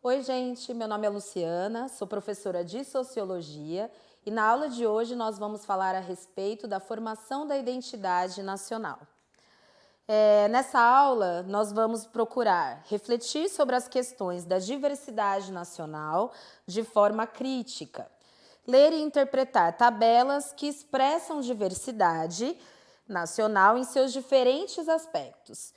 Oi, gente, meu nome é Luciana, sou professora de Sociologia e na aula de hoje nós vamos falar a respeito da formação da identidade nacional. Nessa aula, nós vamos procurar refletir sobre as questões da diversidade nacional de forma crítica, ler e interpretar tabelas que expressam diversidade nacional em seus diferentes aspectos.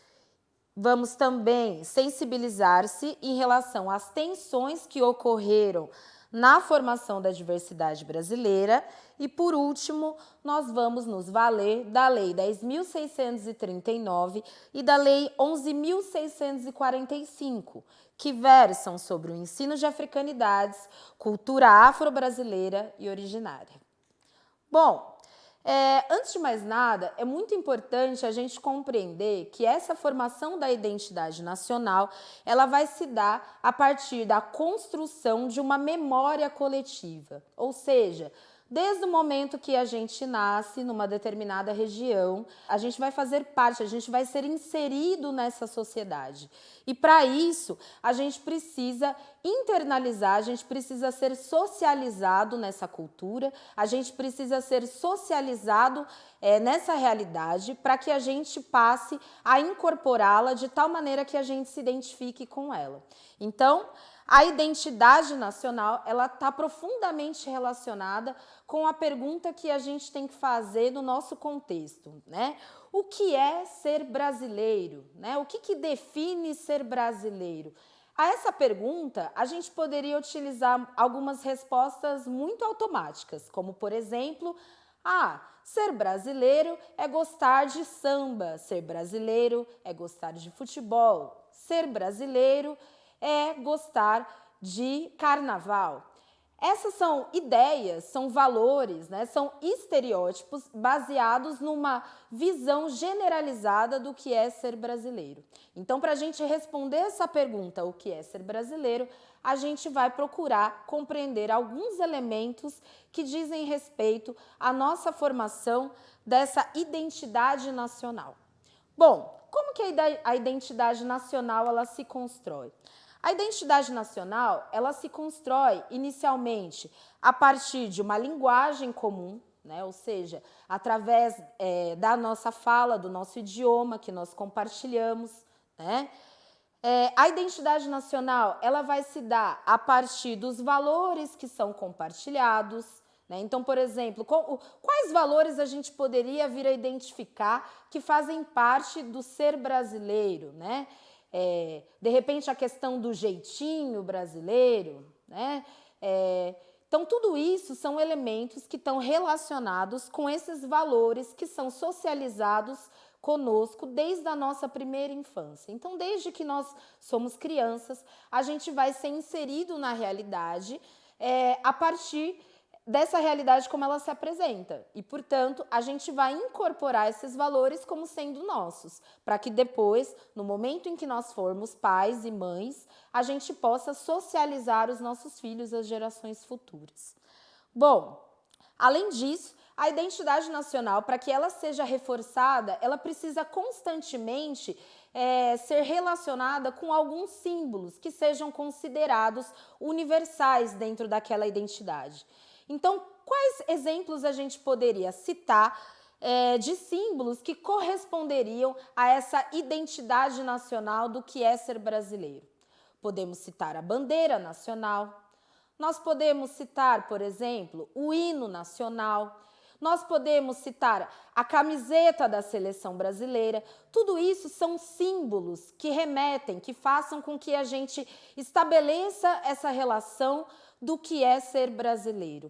Vamos também sensibilizar-se em relação às tensões que ocorreram na formação da diversidade brasileira e, por último, nós vamos nos valer da Lei 10.639 e da Lei 11.645, que versam sobre o ensino de africanidades, cultura afro-brasileira e originária. Bom, antes de mais nada, é muito importante a gente compreender que essa formação da identidade nacional, ela vai se dar a partir da construção de uma memória coletiva, ou seja, desde o momento que a gente nasce numa determinada região, a gente vai fazer parte, a gente vai ser inserido nessa sociedade. E para isso, a gente precisa internalizar, a gente precisa ser socializado nessa cultura, a gente precisa ser socializado nessa realidade para que a gente passe a incorporá-la de tal maneira que a gente se identifique com ela. Então, a identidade nacional, ela está profundamente relacionada com a pergunta que a gente tem que fazer no nosso contexto, né? O que é ser brasileiro, né? O que define ser brasileiro? A essa pergunta, a gente poderia utilizar algumas respostas muito automáticas, como, por exemplo, ser brasileiro é gostar de samba, ser brasileiro é gostar de futebol, ser brasileiro é gostar de carnaval. Essas são ideias, são valores, né? São estereótipos baseados numa visão generalizada do que é ser brasileiro. Então, para a gente responder essa pergunta, o que é ser brasileiro, a gente vai procurar compreender alguns elementos que dizem respeito à nossa formação dessa identidade nacional. Bom, como que a identidade nacional ela se constrói? A identidade nacional, ela se constrói inicialmente a partir de uma linguagem comum, né? Ou seja, através da nossa fala, do nosso idioma que nós compartilhamos, né? A identidade nacional, ela vai se dar a partir dos valores que são compartilhados, né? Então, por exemplo, quais valores a gente poderia vir a identificar que fazem parte do ser brasileiro, né? De repente, a questão do jeitinho brasileiro, né? Então, tudo isso são elementos que estão relacionados com esses valores que são socializados conosco desde a nossa primeira infância. Então, desde que nós somos crianças, a gente vai ser inserido na realidade a partir dessa realidade como ela se apresenta. E, portanto, a gente vai incorporar esses valores como sendo nossos, para que depois, no momento em que nós formos pais e mães, a gente possa socializar os nossos filhos às gerações futuras. Bom, além disso, a identidade nacional, para que ela seja reforçada, ela precisa constantemente ser relacionada com alguns símbolos que sejam considerados universais dentro daquela identidade. Então, quais exemplos a gente poderia citar de símbolos que corresponderiam a essa identidade nacional do que é ser brasileiro? Podemos citar a bandeira nacional, nós podemos citar, por exemplo, o hino nacional, nós podemos citar a camiseta da seleção brasileira. Tudo isso são símbolos que remetem, que façam com que a gente estabeleça essa relação do que é ser brasileiro.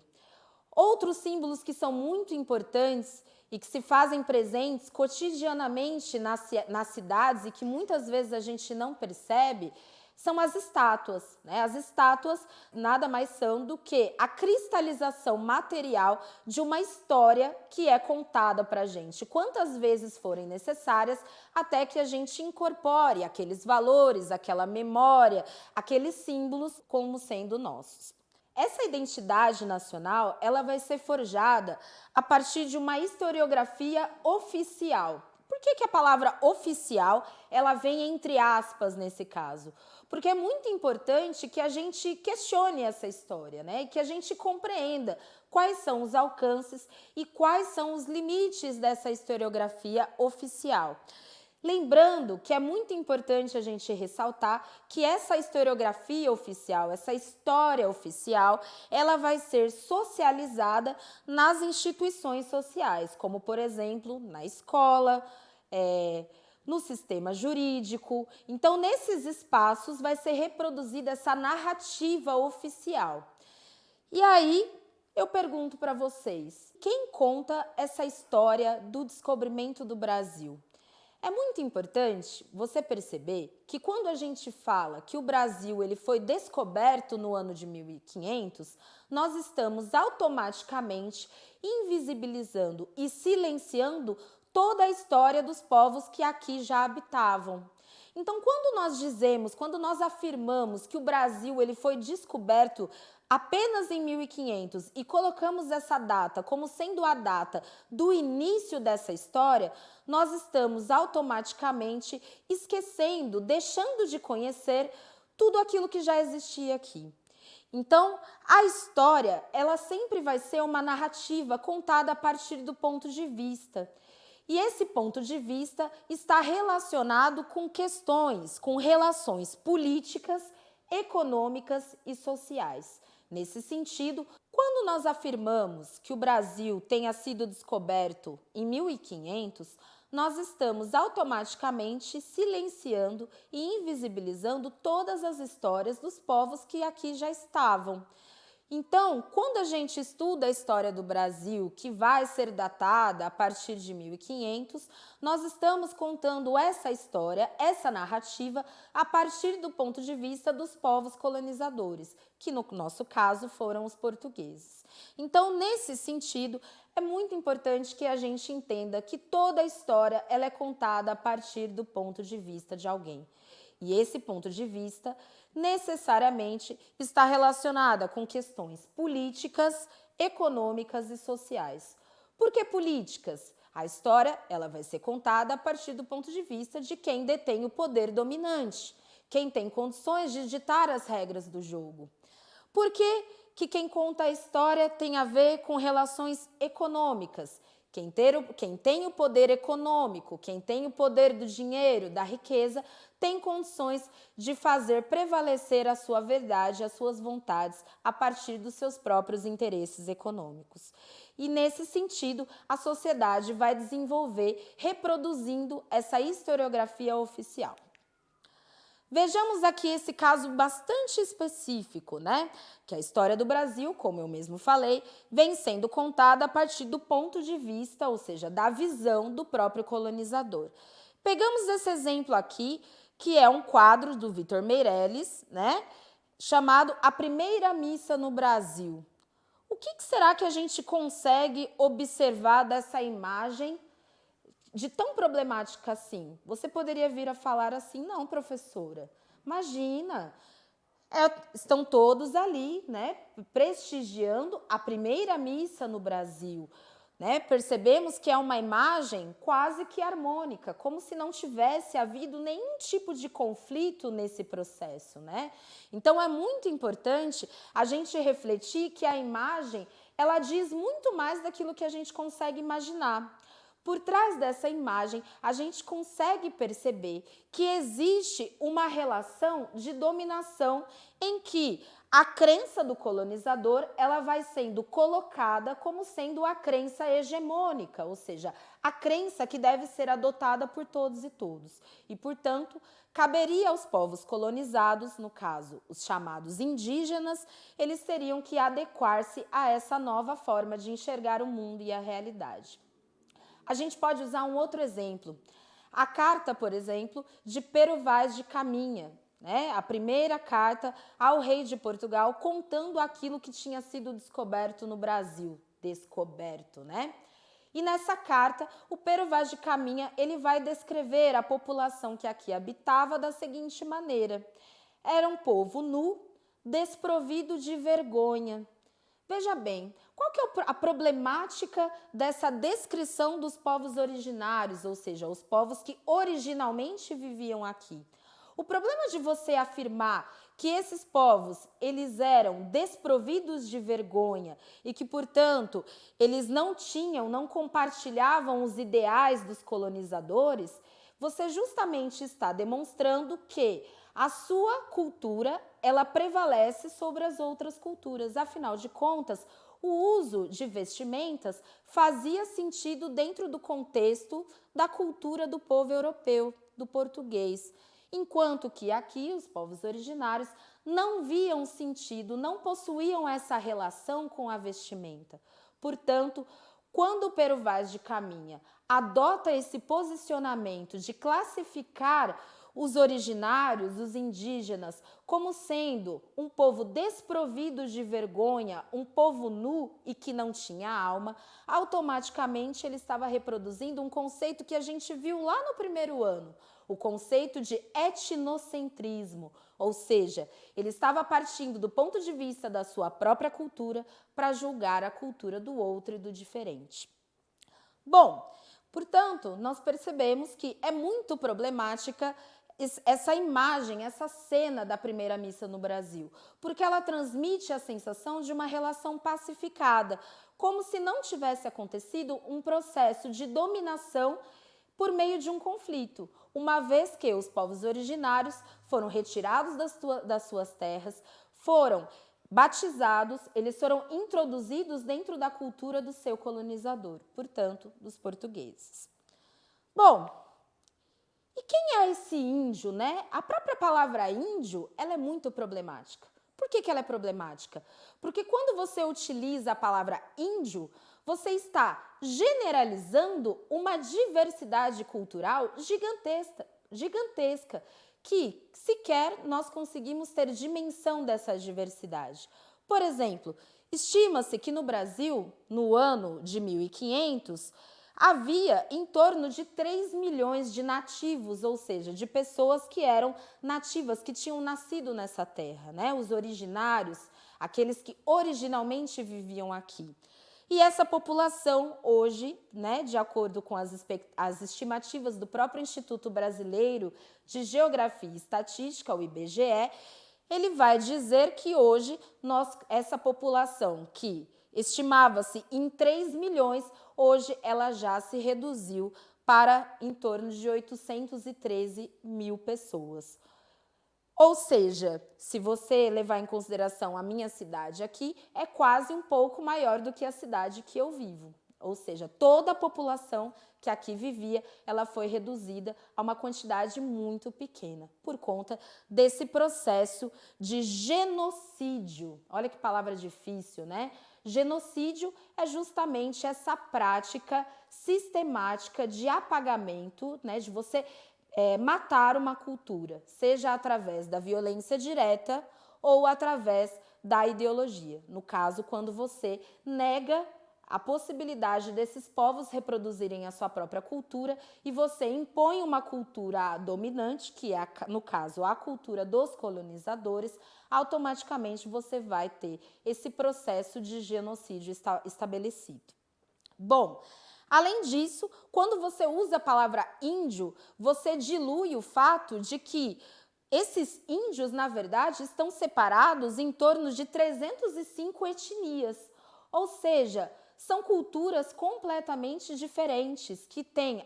Outros símbolos que são muito importantes e que se fazem presentes cotidianamente nas cidades e que muitas vezes a gente não percebe, são as estátuas, né? As estátuas nada mais são do que a cristalização material de uma história que é contada para a gente, quantas vezes forem necessárias, até que a gente incorpore aqueles valores, aquela memória, aqueles símbolos como sendo nossos. Essa identidade nacional, ela vai ser forjada a partir de uma historiografia oficial. Por que a palavra oficial ela vem entre aspas nesse caso? Porque é muito importante que a gente questione essa história, né? E que a gente compreenda quais são os alcances e quais são os limites dessa historiografia oficial. Lembrando que é muito importante a gente ressaltar que essa historiografia oficial, essa história oficial, ela vai ser socializada nas instituições sociais, como, por exemplo, na escola, no sistema jurídico. Então, nesses espaços vai ser reproduzida essa narrativa oficial. E aí, eu pergunto para vocês, quem conta essa história do descobrimento do Brasil? É muito importante você perceber que quando a gente fala que o Brasil ele foi descoberto no ano de 1500, nós estamos automaticamente invisibilizando e silenciando toda a história dos povos que aqui já habitavam. Então, quando nós afirmamos que o Brasil ele foi descoberto apenas em 1500 e colocamos essa data como sendo a data do início dessa história, nós estamos automaticamente esquecendo, deixando de conhecer tudo aquilo que já existia aqui. Então, a história, ela sempre vai ser uma narrativa contada a partir do ponto de vista. E esse ponto de vista está relacionado com questões, com relações políticas, econômicas e sociais. Nesse sentido, quando nós afirmamos que o Brasil tenha sido descoberto em 1500, nós estamos automaticamente silenciando e invisibilizando todas as histórias dos povos que aqui já estavam. Então, quando a gente estuda a história do Brasil, que vai ser datada a partir de 1500, nós estamos contando essa história, essa narrativa, a partir do ponto de vista dos povos colonizadores, que no nosso caso foram os portugueses. Então, nesse sentido, é muito importante que a gente entenda que toda a história ela é contada a partir do ponto de vista de alguém. E esse ponto de vista necessariamente está relacionada com questões políticas, econômicas e sociais. Por que políticas? A história ela vai ser contada a partir do ponto de vista de quem detém o poder dominante, quem tem condições de ditar as regras do jogo. Por que quem conta a história tem a ver com relações econômicas? Quem tem o poder econômico, quem tem o poder do dinheiro, da riqueza, tem condições de fazer prevalecer a sua verdade, as suas vontades, a partir dos seus próprios interesses econômicos. E, nesse sentido, a sociedade vai desenvolver, reproduzindo essa historiografia oficial. Vejamos aqui esse caso bastante específico, né? Que a história do Brasil, como eu mesmo falei, vem sendo contada a partir do ponto de vista, ou seja, da visão do próprio colonizador. Pegamos esse exemplo aqui, que é um quadro do Victor Meirelles, né? Chamado A Primeira Missa no Brasil. O que será que a gente consegue observar dessa imagem de tão problemática assim? Você poderia vir a falar assim, não, professora, imagina, estão todos ali, né, prestigiando a primeira missa no Brasil, né? Percebemos que é uma imagem quase que harmônica, como se não tivesse havido nenhum tipo de conflito nesse processo, né? Então é muito importante a gente refletir que a imagem, ela diz muito mais daquilo que a gente consegue imaginar. Por trás dessa imagem, a gente consegue perceber que existe uma relação de dominação em que a crença do colonizador ela vai sendo colocada como sendo a crença hegemônica, ou seja, a crença que deve ser adotada por todos e todos. E, portanto, caberia aos povos colonizados, no caso, os chamados indígenas, eles teriam que adequar-se a essa nova forma de enxergar o mundo e a realidade. A gente pode usar um outro exemplo. A carta, por exemplo, de Pero Vaz de Caminha, né? A primeira carta ao rei de Portugal contando aquilo que tinha sido descoberto no Brasil. Descoberto, né? E nessa carta, o Pero Vaz de Caminha ele vai descrever a população que aqui habitava da seguinte maneira. Era um povo nu, desprovido de vergonha. Veja bem, qual que é a problemática dessa descrição dos povos originários, ou seja, os povos que originalmente viviam aqui? O problema de você afirmar que esses povos, eles eram desprovidos de vergonha e que, portanto, eles não compartilhavam os ideais dos colonizadores, você justamente está demonstrando que a sua cultura, ela prevalece sobre as outras culturas. Afinal de contas, o uso de vestimentas fazia sentido dentro do contexto da cultura do povo europeu, do português. Enquanto que aqui os povos originários não viam sentido, não possuíam essa relação com a vestimenta. Portanto, quando o Pero Vaz de Caminha adota esse posicionamento de classificar os originários, os indígenas, como sendo um povo desprovido de vergonha, um povo nu e que não tinha alma, automaticamente ele estava reproduzindo um conceito que a gente viu lá no primeiro ano, o conceito de etnocentrismo, ou seja, ele estava partindo do ponto de vista da sua própria cultura para julgar a cultura do outro e do diferente. Bom, portanto, nós percebemos que é muito problemática essa imagem, essa cena da primeira missa no Brasil, porque ela transmite a sensação de uma relação pacificada, como se não tivesse acontecido um processo de dominação por meio de um conflito, uma vez que os povos originários foram retirados das suas terras, foram batizados, eles foram introduzidos dentro da cultura do seu colonizador, portanto, dos portugueses. Bom, e quem é esse índio, né? A própria palavra índio, ela é muito problemática. Por que ela é problemática? Porque quando você utiliza a palavra índio, você está generalizando uma diversidade cultural gigantesca, que sequer nós conseguimos ter dimensão dessa diversidade. Por exemplo, estima-se que no Brasil, no ano de 1500, havia em torno de 3 milhões de nativos, ou seja, de pessoas que eram nativas, que tinham nascido nessa terra, né? Os originários, aqueles que originalmente viviam aqui. E essa população hoje, né, de acordo com as estimativas do próprio Instituto Brasileiro de Geografia e Estatística, o IBGE, ele vai dizer que hoje essa população que estimava-se em 3 milhões, hoje ela já se reduziu para em torno de 813 mil pessoas. Ou seja, se você levar em consideração a minha cidade aqui, é quase um pouco maior do que a cidade que eu vivo. Ou seja, toda a população que aqui vivia, ela foi reduzida a uma quantidade muito pequena, por conta desse processo de genocídio. Olha que palavra difícil, né? Genocídio é justamente essa prática sistemática de apagamento, né? De você matar uma cultura, seja através da violência direta ou através da ideologia. No caso, quando você nega a possibilidade desses povos reproduzirem a sua própria cultura e você impõe uma cultura dominante, que é, no caso, a cultura dos colonizadores, automaticamente você vai ter esse processo de genocídio estabelecido. Bom, além disso, quando você usa a palavra índio, você dilui o fato de que esses índios, na verdade, estão separados em torno de 305 etnias, ou seja, são culturas completamente diferentes, que têm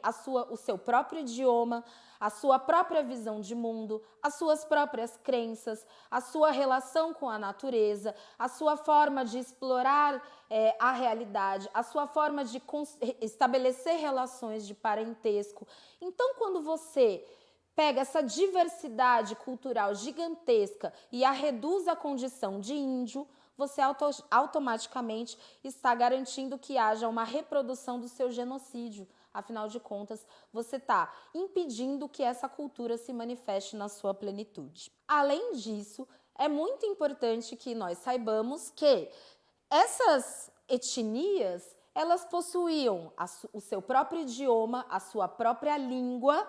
o seu próprio idioma, a sua própria visão de mundo, as suas próprias crenças, a sua relação com a natureza, a sua forma de explorar a realidade, a sua forma de estabelecer relações de parentesco. Então, quando você pega essa diversidade cultural gigantesca e a reduz à condição de índio, você automaticamente está garantindo que haja uma reprodução do seu genocídio. Afinal de contas, você está impedindo que essa cultura se manifeste na sua plenitude. Além disso, é muito importante que nós saibamos que essas etnias, elas possuíam o seu próprio idioma, a sua própria língua,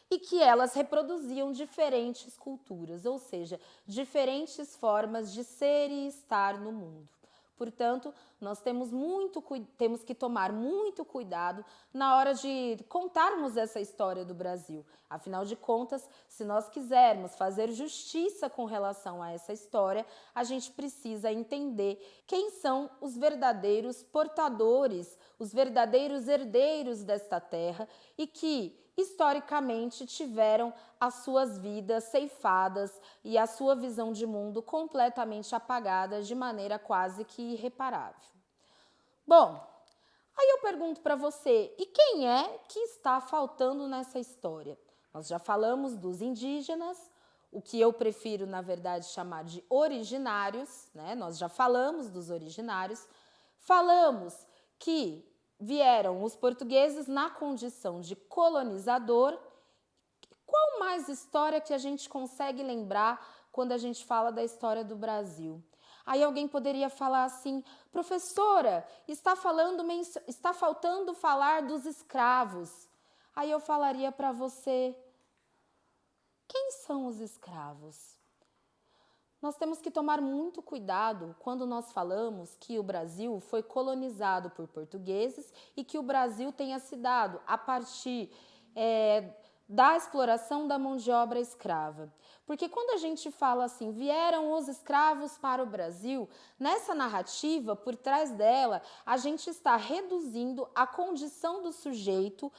e que elas reproduziam diferentes culturas, ou seja, diferentes formas de ser e estar no mundo. Portanto, nós temos que tomar muito cuidado na hora de contarmos essa história do Brasil. Afinal de contas, se nós quisermos fazer justiça com relação a essa história, a gente precisa entender quem são os verdadeiros portadores, os verdadeiros herdeiros desta terra e que, historicamente, tiveram as suas vidas ceifadas e a sua visão de mundo completamente apagada de maneira quase que irreparável. Bom, aí eu pergunto para você, e quem é que está faltando nessa história? Nós já falamos dos indígenas, o que eu prefiro, na verdade, chamar de originários, né? Nós já falamos dos originários, falamos que vieram os portugueses na condição de colonizador. Qual mais história que a gente consegue lembrar quando a gente fala da história do Brasil? Aí alguém poderia falar assim, professora, está faltando falar dos escravos. Aí eu falaria para você, quem são os escravos? Nós temos que tomar muito cuidado quando nós falamos que o Brasil foi colonizado por portugueses e que o Brasil tenha se dado a partir da exploração da mão de obra escrava. Porque quando a gente fala assim, vieram os escravos para o Brasil, nessa narrativa, por trás dela, a gente está reduzindo a condição do sujeito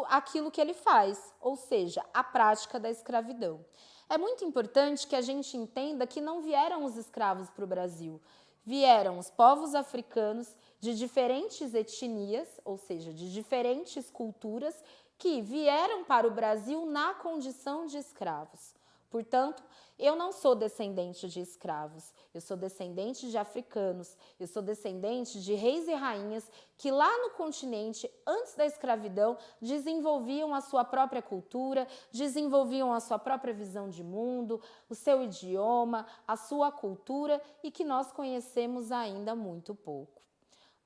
àquilo que ele faz, ou seja, a prática da escravidão. É muito importante que a gente entenda que não vieram os escravos para o Brasil, vieram os povos africanos de diferentes etnias, ou seja, de diferentes culturas, que vieram para o Brasil na condição de escravos. Portanto, eu não sou descendente de escravos, eu sou descendente de africanos, eu sou descendente de reis e rainhas que lá no continente, antes da escravidão, desenvolviam a sua própria cultura, desenvolviam a sua própria visão de mundo, o seu idioma, a sua cultura e que nós conhecemos ainda muito pouco.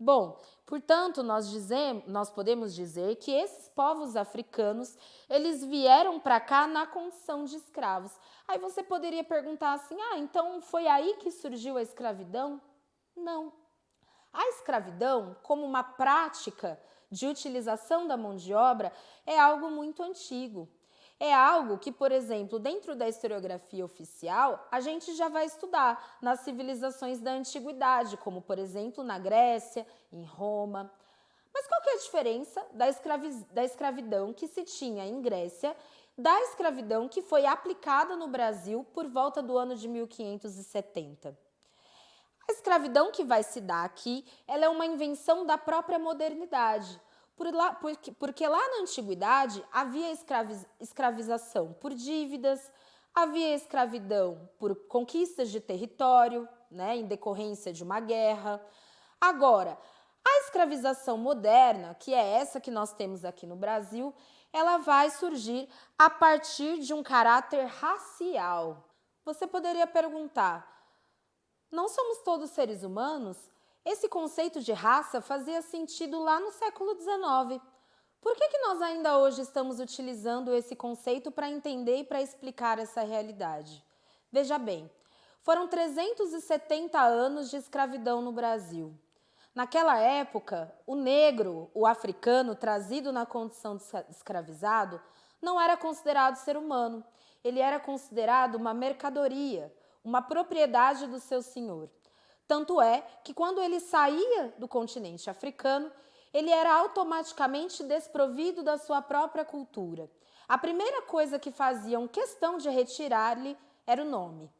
Bom, portanto, nós podemos dizer que esses povos africanos, eles vieram para cá na condição de escravos. Aí você poderia perguntar assim, então foi aí que surgiu a escravidão? Não. A escravidão, como uma prática de utilização da mão de obra, é algo muito antigo. É algo que, por exemplo, dentro da historiografia oficial, a gente já vai estudar nas civilizações da antiguidade, como, por exemplo, na Grécia, em Roma. Mas qual que é a diferença da escravidão que se tinha em Grécia da escravidão que foi aplicada no Brasil por volta do ano de 1570? A escravidão que vai se dar aqui, ela é uma invenção da própria modernidade. Porque lá na antiguidade havia escravização por dívidas, havia escravidão por conquistas de território, né, em decorrência de uma guerra. Agora, a escravização moderna, que é essa que nós temos aqui no Brasil, ela vai surgir a partir de um caráter racial. Você poderia perguntar, não somos todos seres humanos? Esse conceito de raça fazia sentido lá no século XIX. Por que nós ainda hoje estamos utilizando esse conceito para entender e para explicar essa realidade? Veja bem, foram 370 anos de escravidão no Brasil. Naquela época, o negro, o africano, trazido na condição de escravizado, não era considerado ser humano. Ele era considerado uma mercadoria, uma propriedade do seu senhor. Tanto é que quando ele saía do continente africano, ele era automaticamente desprovido da sua própria cultura. A primeira coisa que faziam questão de retirar-lhe era o nome.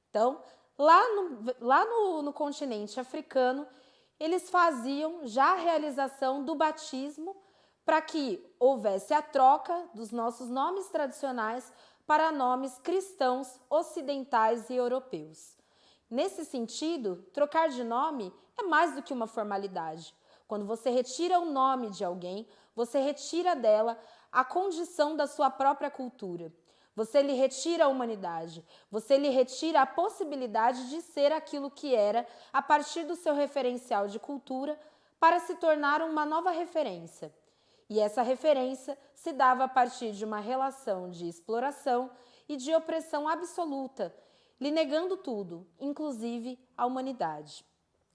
Então, lá no continente africano, eles faziam já a realização do batismo para que houvesse a troca dos nossos nomes tradicionais para nomes cristãos, ocidentais e europeus. Nesse sentido, trocar de nome é mais do que uma formalidade. Quando você retira o nome de alguém, você retira dela a condição da sua própria cultura. Você lhe retira a humanidade, você lhe retira a possibilidade de ser aquilo que era a partir do seu referencial de cultura para se tornar uma nova referência. E essa referência se dava a partir de uma relação de exploração e de opressão absoluta, lhe negando tudo, inclusive a humanidade.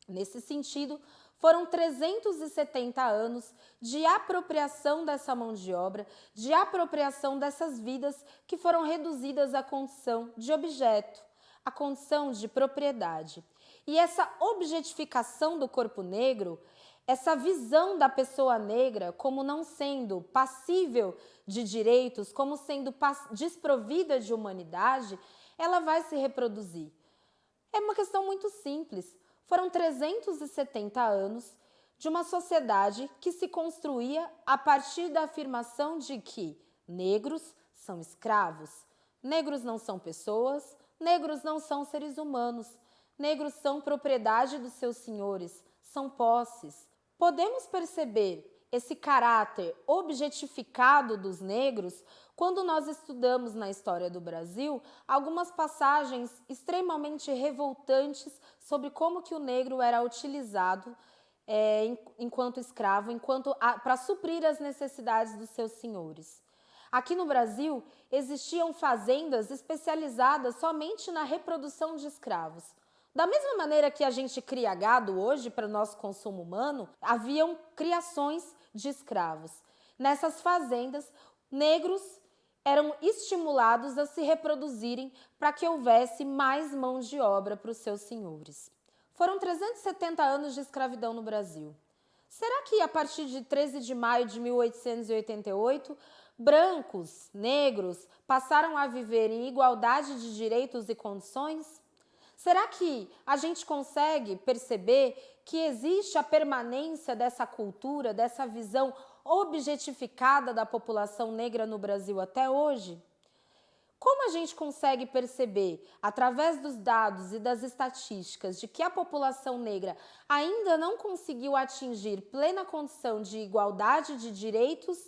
Nesse sentido, foram 370 anos de apropriação dessa mão de obra, de apropriação dessas vidas que foram reduzidas à condição de objeto, à condição de propriedade. E essa objetificação do corpo negro, essa visão da pessoa negra como não sendo passível de direitos, como sendo desprovida de humanidade, ela vai se reproduzir. É uma questão muito simples. Foram 370 anos de uma sociedade que se construía a partir da afirmação de que negros são escravos, negros não são pessoas, negros não são seres humanos, negros são propriedade dos seus senhores, são posses. Podemos perceber esse caráter objetificado dos negros quando nós estudamos na história do Brasil algumas passagens extremamente revoltantes sobre como que o negro era utilizado enquanto escravo, para suprir as necessidades dos seus senhores. Aqui no Brasil existiam fazendas especializadas somente na reprodução de escravos. Da mesma maneira que a gente cria gado hoje para o nosso consumo humano, haviam criações de escravos. Nessas fazendas, negros eram estimulados a se reproduzirem para que houvesse mais mão de obra para os seus senhores. Foram 370 anos de escravidão no Brasil. Será que a partir de 13 de maio de 1888, brancos, negros, passaram a viver em igualdade de direitos e condições? Será que a gente consegue perceber que existe a permanência dessa cultura, dessa visão objetificada da população negra no Brasil até hoje? Como a gente consegue perceber, através dos dados e das estatísticas, de que a população negra ainda não conseguiu atingir plena condição de igualdade de direitos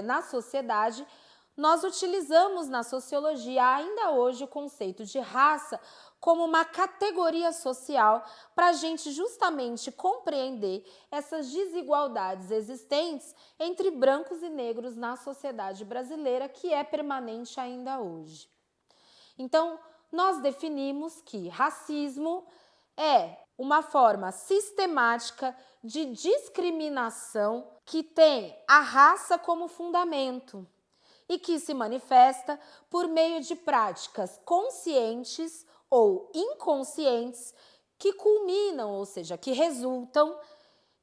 na sociedade, nós utilizamos na sociologia ainda hoje o conceito de raça como uma categoria social para a gente justamente compreender essas desigualdades existentes entre brancos e negros na sociedade brasileira, que é permanente ainda hoje. Então, nós definimos que racismo é uma forma sistemática de discriminação que tem a raça como fundamento e que se manifesta por meio de práticas conscientes ou inconscientes que culminam, ou seja, que resultam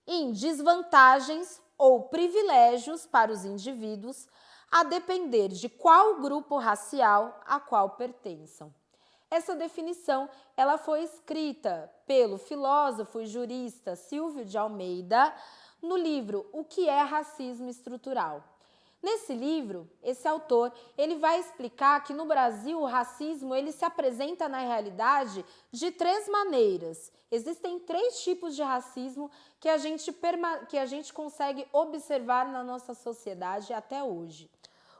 em desvantagens ou privilégios para os indivíduos, a depender de qual grupo racial a qual pertençam. Essa definição ela foi escrita pelo filósofo e jurista Silvio de Almeida no livro O que é Racismo Estrutural. Nesse livro, esse autor, ele vai explicar que no Brasil o racismo ele se apresenta na realidade de três maneiras. Existem três tipos de racismo que a gente consegue observar na nossa sociedade até hoje.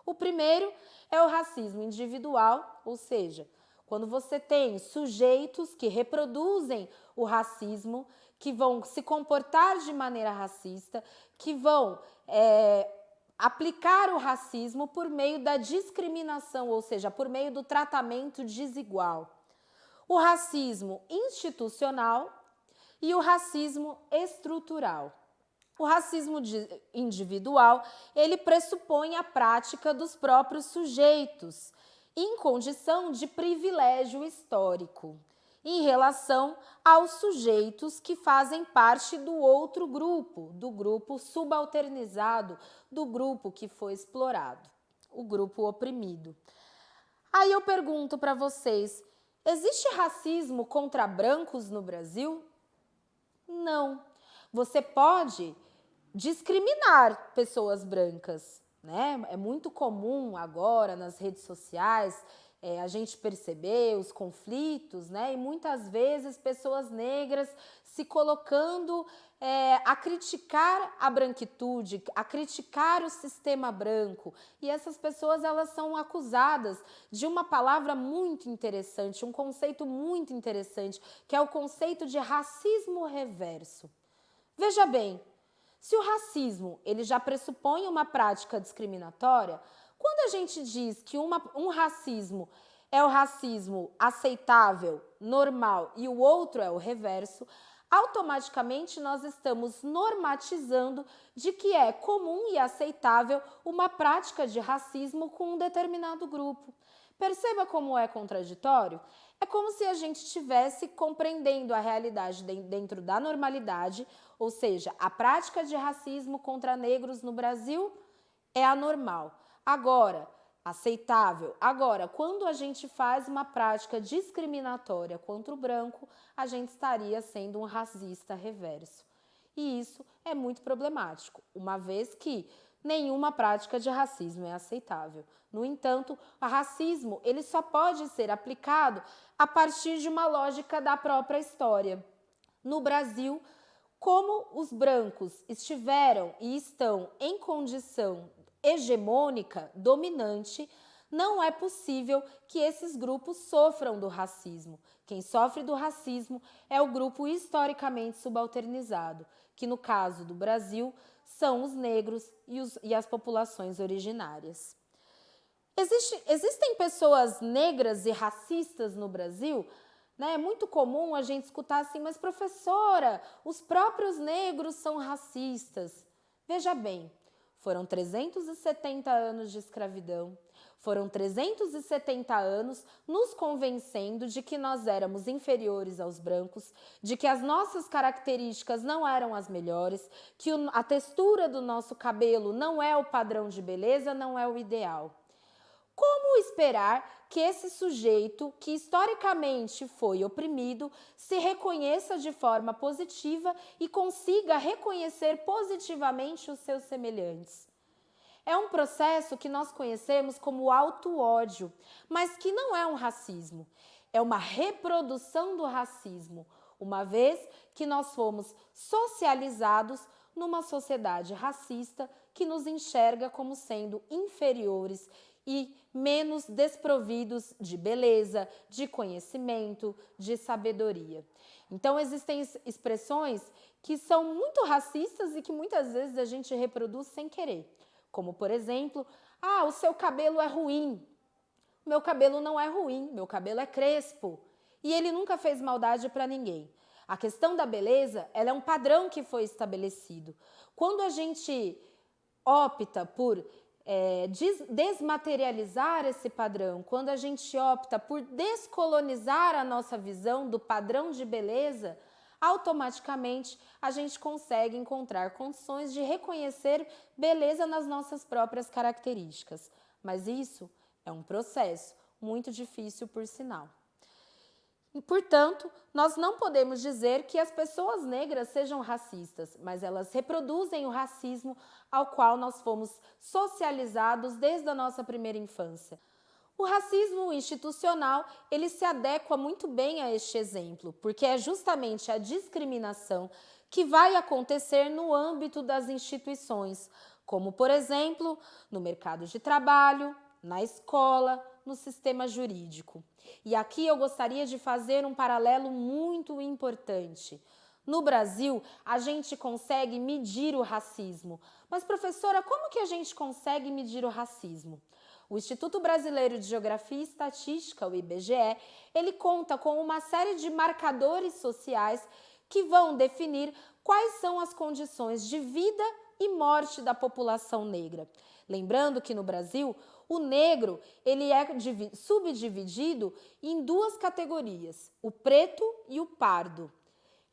O primeiro é o racismo individual, ou seja, quando você tem sujeitos que reproduzem o racismo, que vão se comportar de maneira racista, que vão aplicar o racismo por meio da discriminação, ou seja, por meio do tratamento desigual. O racismo institucional e o racismo estrutural. O racismo individual, ele pressupõe a prática dos próprios sujeitos, em condição de privilégio histórico, em relação aos sujeitos que fazem parte do outro grupo, do grupo subalternizado, do grupo que foi explorado, o grupo oprimido. Aí eu pergunto para vocês, existe racismo contra brancos no Brasil? Não. Você pode discriminar pessoas brancas, né? É muito comum agora nas redes sociais a gente perceber os conflitos, né? E muitas vezes pessoas negras se colocando a criticar a branquitude, a criticar o sistema branco. E essas pessoas elas são acusadas de uma palavra muito interessante, um conceito muito interessante, que é o conceito de racismo reverso. Veja bem, se o racismo ele já pressupõe uma prática discriminatória, quando a gente diz que um racismo é o racismo aceitável, normal, e o outro é o reverso, automaticamente nós estamos normatizando de que é comum e aceitável uma prática de racismo com um determinado grupo. Perceba como é contraditório? É como se a gente estivesse compreendendo a realidade dentro da normalidade, ou seja, a prática de racismo contra negros no Brasil é anormal. Agora, aceitável. Agora, quando a gente faz uma prática discriminatória contra o branco, a gente estaria sendo um racista reverso. E isso é muito problemático, uma vez que nenhuma prática de racismo é aceitável. No entanto, o racismo ele só pode ser aplicado a partir de uma lógica da própria história. No Brasil, como os brancos estiveram e estão em condição hegemônica, dominante, não é possível que esses grupos sofram do racismo. Quem sofre do racismo é o grupo historicamente subalternizado, que no caso do Brasil são os negros e as populações originárias. Existem pessoas negras e racistas no Brasil? É muito comum a gente escutar assim, mas professora, os próprios negros são racistas. Veja bem, foram 370 anos de escravidão, foram 370 anos nos convencendo de que nós éramos inferiores aos brancos, de que as nossas características não eram as melhores, que a textura do nosso cabelo não é o padrão de beleza, não é o ideal. Como esperar que esse sujeito, que historicamente foi oprimido, se reconheça de forma positiva e consiga reconhecer positivamente os seus semelhantes? É um processo que nós conhecemos como auto-ódio, mas que não é um racismo, é uma reprodução do racismo, uma vez que nós fomos socializados numa sociedade racista que nos enxerga como sendo inferiores e menos desprovidos de beleza, de conhecimento, de sabedoria. Então, existem expressões que são muito racistas e que muitas vezes a gente reproduz sem querer. Como, por exemplo, o seu cabelo é ruim. Meu cabelo não é ruim, meu cabelo é crespo. E ele nunca fez maldade para ninguém. A questão da beleza, ela é um padrão que foi estabelecido. Quando a gente opta por desmaterializar esse padrão, quando a gente opta por descolonizar a nossa visão do padrão de beleza, automaticamente a gente consegue encontrar condições de reconhecer beleza nas nossas próprias características. Mas isso é um processo muito difícil, por sinal. E, portanto, nós não podemos dizer que as pessoas negras sejam racistas, mas elas reproduzem o racismo ao qual nós fomos socializados desde a nossa primeira infância. O racismo institucional, ele se adequa muito bem a este exemplo, porque é justamente a discriminação que vai acontecer no âmbito das instituições, como, por exemplo, no mercado de trabalho, na escola, no sistema jurídico. E aqui eu gostaria de fazer um paralelo muito importante. No Brasil, a gente consegue medir o racismo. Mas, professora, como que a gente consegue medir o racismo? O Instituto Brasileiro de Geografia e Estatística, o IBGE, ele conta com uma série de marcadores sociais que vão definir quais são as condições de vida e morte da população negra. Lembrando que no Brasil, o negro ele é subdividido em duas categorias, o preto e o pardo.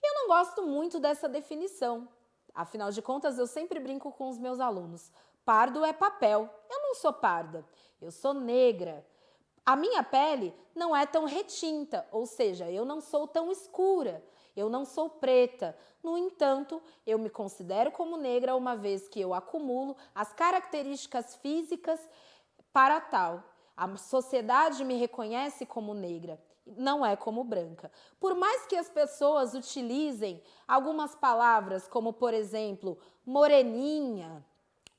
Eu não gosto muito dessa definição. Afinal de contas, eu sempre brinco com os meus alunos. Pardo é papel. Eu não sou parda, eu sou negra. A minha pele não é tão retinta, ou seja, eu não sou tão escura, eu não sou preta. No entanto, eu me considero como negra uma vez que eu acumulo as características físicas para tal. A sociedade me reconhece como negra, não é como branca. Por mais que as pessoas utilizem algumas palavras como, por exemplo, moreninha,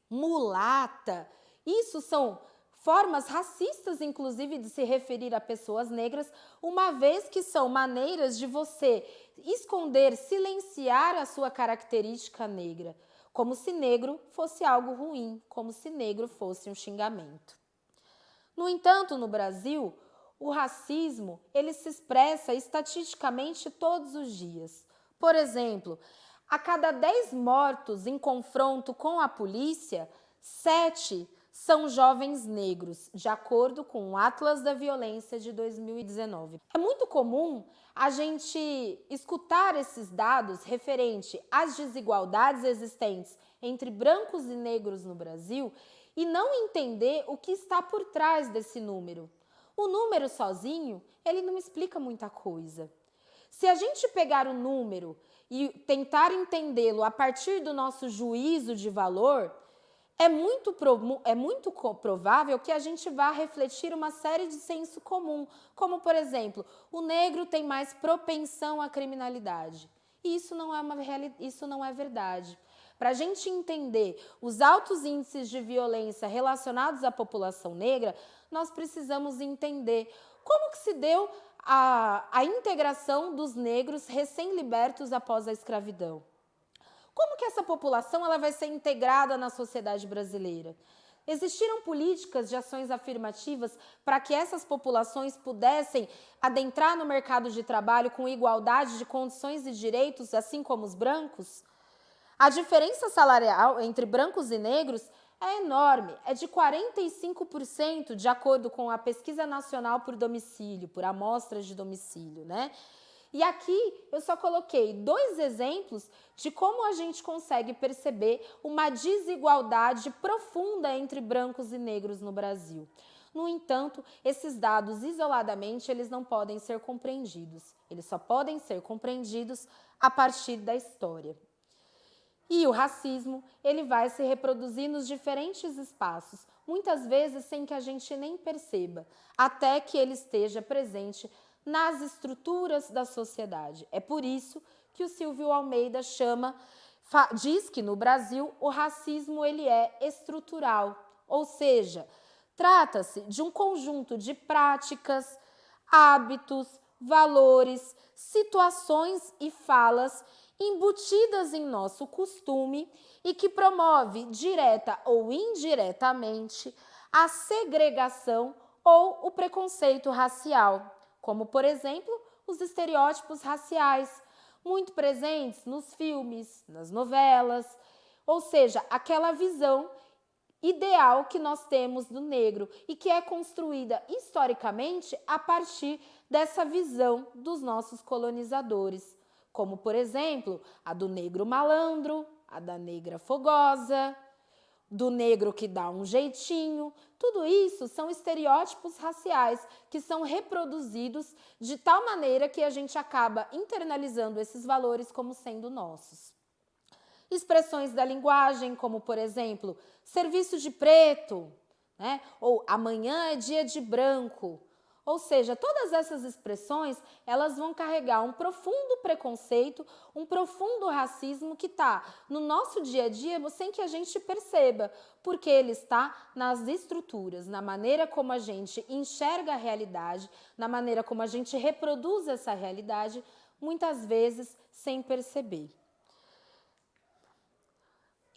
mulata, isso são formas racistas, inclusive, de se referir a pessoas negras, uma vez que são maneiras de você esconder, silenciar a sua característica negra, como se negro fosse algo ruim, como se negro fosse um xingamento. No entanto, no Brasil, o racismo ele se expressa estatisticamente todos os dias. Por exemplo, a cada 10 mortos em confronto com a polícia, 7 são jovens negros, de acordo com o Atlas da Violência de 2019. É muito comum a gente escutar esses dados referente às desigualdades existentes entre brancos e negros no Brasil e não entender o que está por trás desse número. O número sozinho, ele não explica muita coisa. Se a gente pegar o número e tentar entendê-lo a partir do nosso juízo de valor, é muito provável que a gente vá refletir uma série de senso comum, como, por exemplo, o negro tem mais propensão à criminalidade. E isso não é verdade. Para a gente entender os altos índices de violência relacionados à população negra, nós precisamos entender como que se deu a integração dos negros recém-libertos após a escravidão. Como que essa população ela vai ser integrada na sociedade brasileira? Existiram políticas de ações afirmativas para que essas populações pudessem adentrar no mercado de trabalho com igualdade de condições e direitos, assim como os brancos? A diferença salarial entre brancos e negros é enorme, é de 45%, de acordo com a Pesquisa Nacional por Domicílio, por amostras de domicílio, né? E aqui eu só coloquei 2 exemplos de como a gente consegue perceber uma desigualdade profunda entre brancos e negros no Brasil. No entanto, esses dados isoladamente eles não podem ser compreendidos. Eles só podem ser compreendidos a partir da história. E o racismo, ele vai se reproduzir nos diferentes espaços, muitas vezes sem que a gente nem perceba, até que ele esteja presente nas estruturas da sociedade. É por isso que o Silvio Almeida diz que no Brasil o racismo ele é estrutural, ou seja, trata-se de um conjunto de práticas, hábitos, valores, situações e falas embutidas em nosso costume e que promove, direta ou indiretamente, a segregação ou o preconceito racial, como, por exemplo, os estereótipos raciais, muito presentes nos filmes, nas novelas, ou seja, aquela visão ideal que nós temos do negro e que é construída historicamente a partir dessa visão dos nossos colonizadores, como, por exemplo, a do negro malandro, a da negra fogosa, do negro que dá um jeitinho. Tudo isso são estereótipos raciais que são reproduzidos de tal maneira que a gente acaba internalizando esses valores como sendo nossos. Expressões da linguagem, como, por exemplo, serviço de preto, né? Ou amanhã é dia de branco. Ou seja, todas essas expressões, elas vão carregar um profundo preconceito, um profundo racismo que está no nosso dia a dia sem que a gente perceba, porque ele está nas estruturas, na maneira como a gente enxerga a realidade, na maneira como a gente reproduz essa realidade, muitas vezes sem perceber.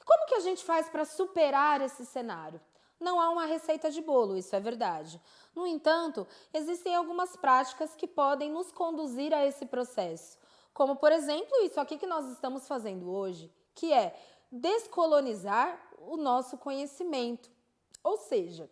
Como que a gente faz para superar esse cenário? Não há uma receita de bolo, isso é verdade. No entanto, existem algumas práticas que podem nos conduzir a esse processo. Como, por exemplo, isso aqui que nós estamos fazendo hoje, que é descolonizar o nosso conhecimento. Ou seja,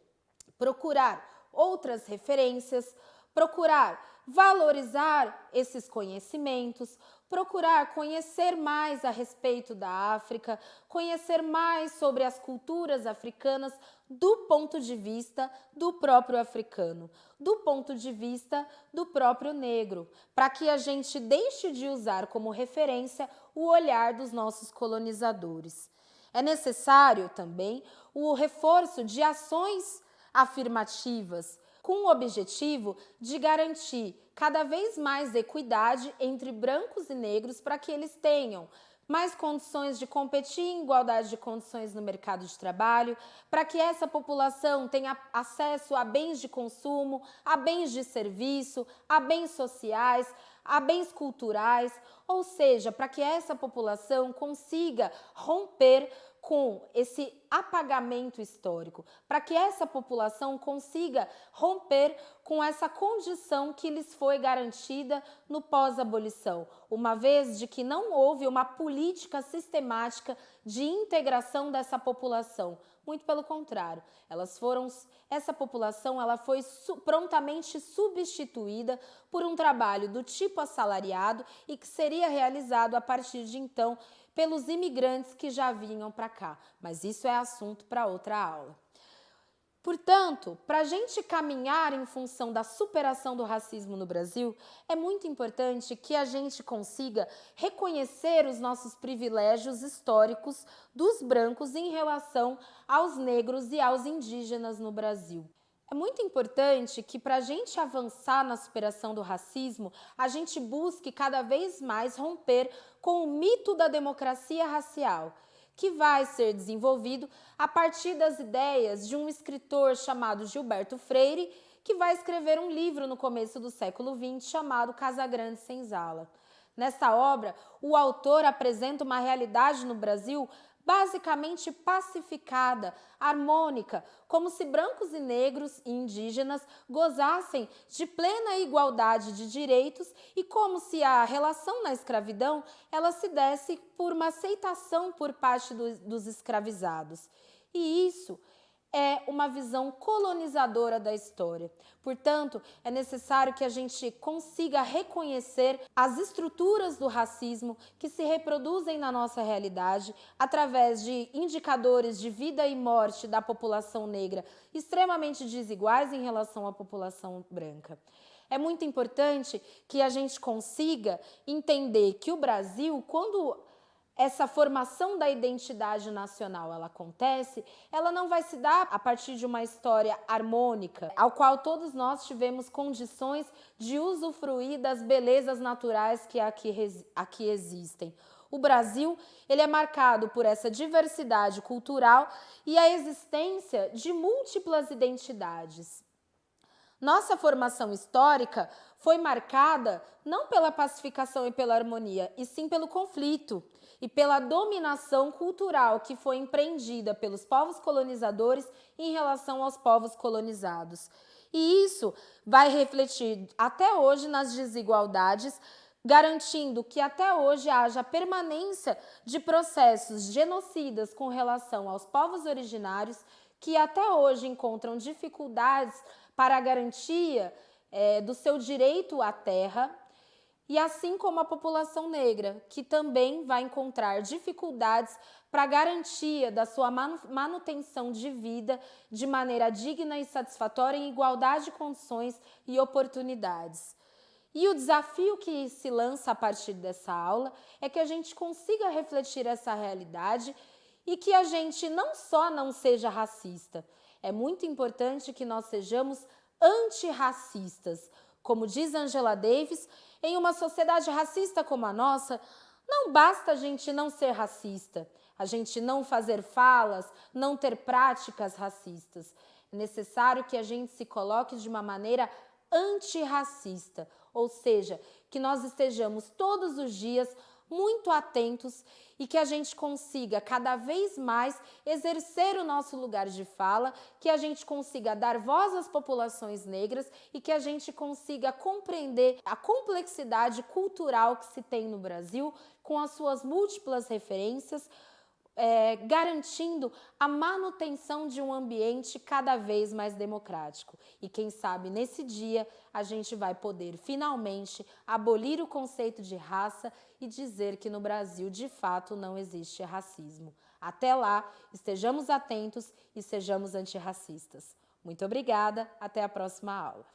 procurar outras referências, procurar valorizar esses conhecimentos, procurar conhecer mais a respeito da África, conhecer mais sobre as culturas africanas do ponto de vista do próprio africano, do ponto de vista do próprio negro, para que a gente deixe de usar como referência o olhar dos nossos colonizadores. É necessário também o reforço de ações afirmativas, com o objetivo de garantir cada vez mais equidade entre brancos e negros para que eles tenham mais condições de competir em igualdade de condições no mercado de trabalho, para que essa população tenha acesso a bens de consumo, a bens de serviço, a bens sociais, a bens culturais, ou seja, para que essa população consiga romper com esse apagamento histórico, para que essa população consiga romper com essa condição que lhes foi garantida no pós-abolição, uma vez de que não houve uma política sistemática de integração dessa população. Muito pelo contrário, essa população ela foi prontamente substituída por um trabalho do tipo assalariado e que seria realizado a partir de então pelos imigrantes que já vinham para cá. Mas isso é assunto para outra aula. Portanto, para a gente caminhar em função da superação do racismo no Brasil, é muito importante que a gente consiga reconhecer os nossos privilégios históricos dos brancos em relação aos negros e aos indígenas no Brasil. É muito importante que, para a gente avançar na superação do racismo, a gente busque cada vez mais romper com o mito da democracia racial, que vai ser desenvolvido a partir das ideias de um escritor chamado Gilberto Freire, que vai escrever um livro no começo do século XX chamado Casagrande Senzala. Nessa obra, o autor apresenta uma realidade no Brasil basicamente pacificada, harmônica, como se brancos e negros e indígenas gozassem de plena igualdade de direitos e como se a relação na escravidão ela se desse por uma aceitação por parte dos escravizados. E isso é uma visão colonizadora da história. Portanto, é necessário que a gente consiga reconhecer as estruturas do racismo que se reproduzem na nossa realidade através de indicadores de vida e morte da população negra extremamente desiguais em relação à população branca. É muito importante que a gente consiga entender que o Brasil, quando essa formação da identidade nacional ela acontece, ela não vai se dar a partir de uma história harmônica, ao qual todos nós tivemos condições de usufruir das belezas naturais que aqui existem. O Brasil ele é marcado por essa diversidade cultural e a existência de múltiplas identidades. Nossa formação histórica foi marcada não pela pacificação e pela harmonia, e sim pelo conflito e pela dominação cultural que foi empreendida pelos povos colonizadores em relação aos povos colonizados. E isso vai refletir até hoje nas desigualdades, garantindo que até hoje haja permanência de processos genocidas com relação aos povos originários, que até hoje encontram dificuldades para a garantia do seu direito à terra, e assim como a população negra, que também vai encontrar dificuldades para a garantia da sua manutenção de vida de maneira digna e satisfatória em igualdade de condições e oportunidades. E o desafio que se lança a partir dessa aula é que a gente consiga refletir essa realidade e que a gente não só não seja racista, é muito importante que nós sejamos antirracistas. Como diz Angela Davis, em uma sociedade racista como a nossa, não basta a gente não ser racista, a gente não fazer falas, não ter práticas racistas. É necessário que a gente se coloque de uma maneira antirracista, ou seja, que nós estejamos todos os dias muito atentos e que a gente consiga cada vez mais exercer o nosso lugar de fala, que a gente consiga dar voz às populações negras e que a gente consiga compreender a complexidade cultural que se tem no Brasil com as suas múltiplas referências, garantindo a manutenção de um ambiente cada vez mais democrático. E quem sabe nesse dia a gente vai poder finalmente abolir o conceito de raça e dizer que no Brasil de fato não existe racismo. Até lá, estejamos atentos e sejamos antirracistas. Muito obrigada, até a próxima aula.